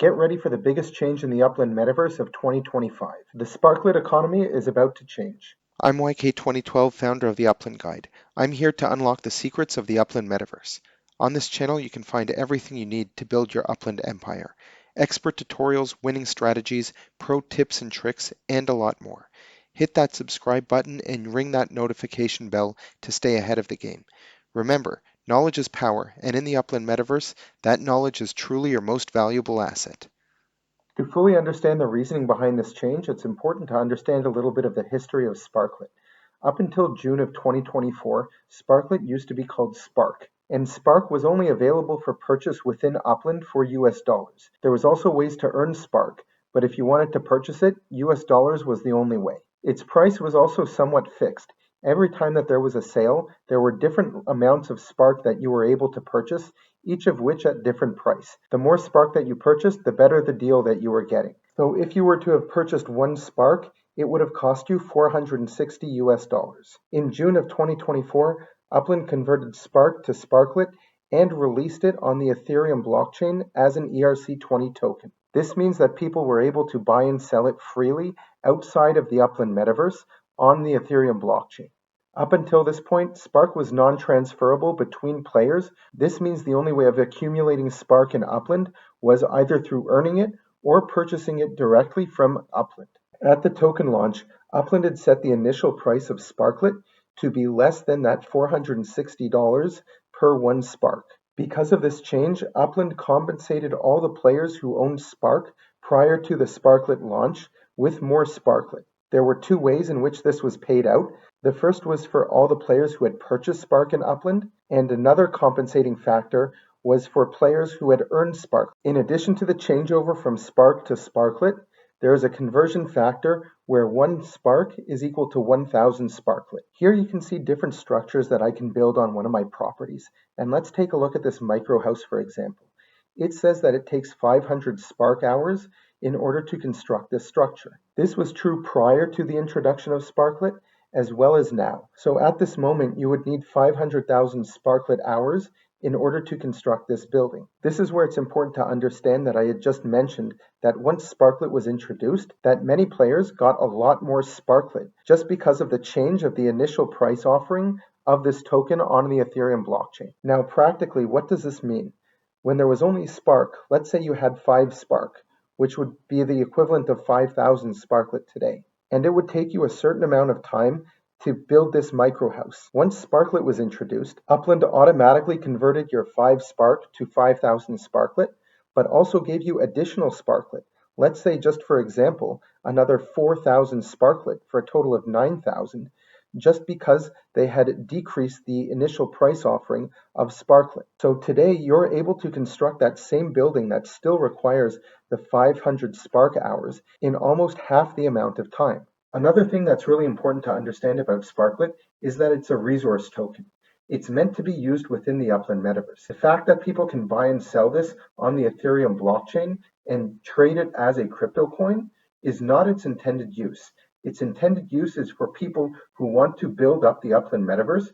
Get ready for the biggest change in the Upland Metaverse of 2025. The Sparklet economy is about to change. I'm YK2012, founder of the Upland Guide. I'm here to unlock the secrets of the Upland Metaverse. On this channel, you can find everything you need to build your Upland empire. Expert tutorials, winning strategies, pro tips and tricks, and a lot more. Hit that subscribe button and ring that notification bell to stay ahead of the game. Remember, knowledge is power, and in the Upland Metaverse, that knowledge is truly your most valuable asset. To fully understand the reasoning behind this change, it's important to understand a little bit of the history of Sparklet. Up until June of 2024, Sparklet used to be called Spark, and Spark was only available for purchase within Upland for US dollars. There was also ways to earn Spark, but if you wanted to purchase it, US dollars was the only way. Its price was also somewhat fixed. Every time that there was a sale, there were different amounts of Spark that you were able to purchase, each of which at different price. The more Spark that you purchased, the better the deal that you were getting. So if you were to have purchased one Spark, it would have cost you 460 US dollars. In June of 2024, Upland converted Spark to Sparklet and released it on the Ethereum blockchain as an ERC20 token. This means that people were able to buy and sell it freely outside of the Upland Metaverse on the Ethereum blockchain. Up until this point, Spark was non-transferable between players. This means the only way of accumulating Spark in Upland was either through earning it or purchasing it directly from Upland. At the token launch, Upland had set the initial price of Sparklet to be less than that $460 per one Spark. Because of this change, Upland compensated all the players who owned Spark prior to the Sparklet launch with more Sparklet. There were two ways in which this was paid out. The first was for all the players who had purchased Spark in Upland, and another compensating factor was for players who had earned Spark. In addition to the changeover from Spark to Sparklet, there is a conversion factor where one Spark is equal to 1,000 Sparklet. Here you can see different structures that I can build on one of my properties. And let's take a look at this micro house, for example. It says that it takes 500 Spark hours in order to construct this structure. This was true prior to the introduction of Sparklet, as well as now. So at this moment, you would need 500,000 Sparklet hours in order to construct this building. This is where it's important to understand that I had just mentioned that once Sparklet was introduced, that many players got a lot more Sparklet just because of the change of the initial price offering of this token on the Ethereum blockchain. Now, practically, what does this mean? When there was only Spark, let's say you had 5 Spark, which would be the equivalent of 5,000 Sparklet today. And it would take you a certain amount of time to build this micro house. Once Sparklet was introduced, Upland automatically converted your 5 Spark to 5,000 Sparklet, but also gave you additional Sparklet. Let's say, just for example, another 4,000 Sparklet for a total of 9,000, just because they had decreased the initial price offering of Sparklet. So today you're able to construct that same building that still requires the 500 Spark hours in almost half the amount of time. Another thing that's really important to understand about Sparklet is that it's a resource token. It's meant to be used within the Upland Metaverse. The fact that people can buy and sell this on the Ethereum blockchain and trade it as a crypto coin is not its intended use. Its intended use is for people who want to build up the Upland Metaverse,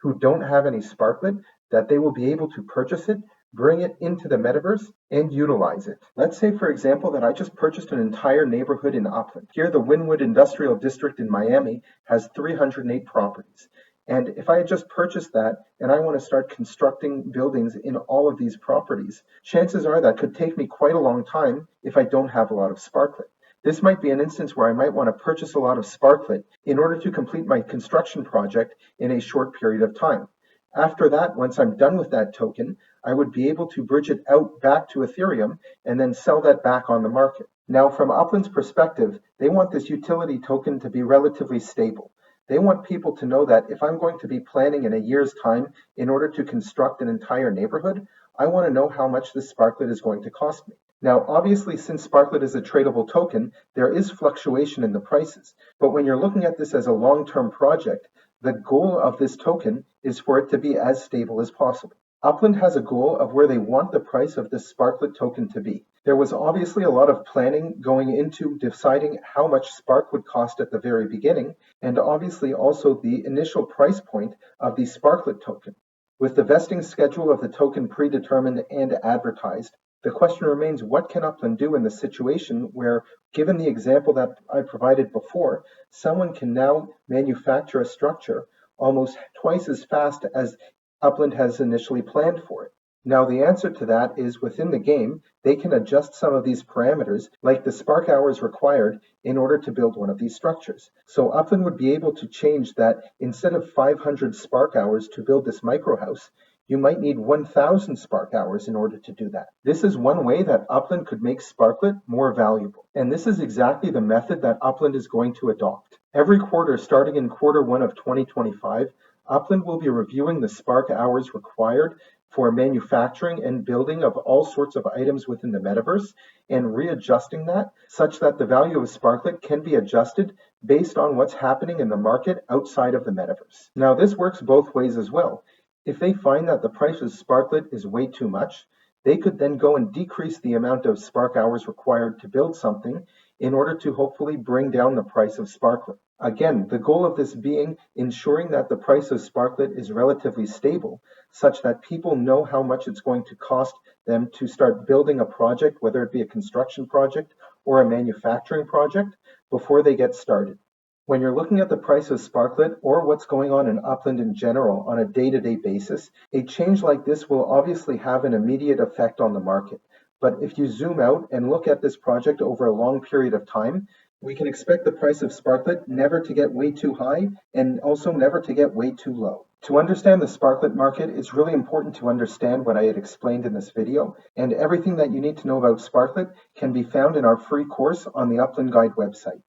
who don't have any Sparklet, that they will be able to purchase it, bring it into the Metaverse, and utilize it. Let's say, for example, that I just purchased an entire neighborhood in Upland. Here, the Wynwood Industrial District in Miami has 308 properties. And if I had just purchased that and I want to start constructing buildings in all of these properties, chances are that could take me quite a long time if I don't have a lot of Sparklet. This might be an instance where I might want to purchase a lot of Sparklet in order to complete my construction project in a short period of time. After that, once I'm done with that token, I would be able to bridge it out back to Ethereum and then sell that back on the market. Now, from Upland's perspective, they want this utility token to be relatively stable. They want people to know that if I'm going to be planning in a year's time in order to construct an entire neighborhood, I want to know how much this Sparklet is going to cost me. Now, obviously, since Sparklet is a tradable token, there is fluctuation in the prices. But when you're looking at this as a long-term project, the goal of this token is for it to be as stable as possible. Upland has a goal of where they want the price of this Sparklet token to be. There was obviously a lot of planning going into deciding how much Spark would cost at the very beginning, and obviously also the initial price point of the Sparklet token. With the vesting schedule of the token predetermined and advertised, The question remains, what can Upland do in the situation where, given the example that I provided before, someone can now manufacture a structure almost twice as fast as Upland has initially planned for it? Now, the answer to that is within the game, they can adjust some of these parameters, like the spark hours required in order to build one of these structures. So Upland would be able to change that instead of 500 spark hours to build this micro house, you might need 1,000 spark hours in order to do that. This is one way that Upland could make Sparklet more valuable. And this is exactly the method that Upland is going to adopt. Every quarter, starting in Q1 of 2025, Upland will be reviewing the spark hours required for manufacturing and building of all sorts of items within the metaverse and readjusting that such that the value of Sparklet can be adjusted based on what's happening in the market outside of the metaverse. Now, this works both ways as well. If they find that the price of Sparklet is way too much, they could then go and decrease the amount of spark hours required to build something in order to hopefully bring down the price of Sparklet. Again, the goal of this being ensuring that the price of Sparklet is relatively stable, such that people know how much it's going to cost them to start building a project, whether it be a construction project or a manufacturing project, before they get started. When you're looking at the price of Sparklet or what's going on in Upland in general on a day-to-day basis, a change like this will obviously have an immediate effect on the market. But if you zoom out and look at this project over a long period of time, we can expect the price of Sparklet never to get way too high and also never to get way too low. To understand the Sparklet market, it's really important to understand what I had explained in this video, and everything that you need to know about Sparklet can be found in our free course on the Upland Guide website.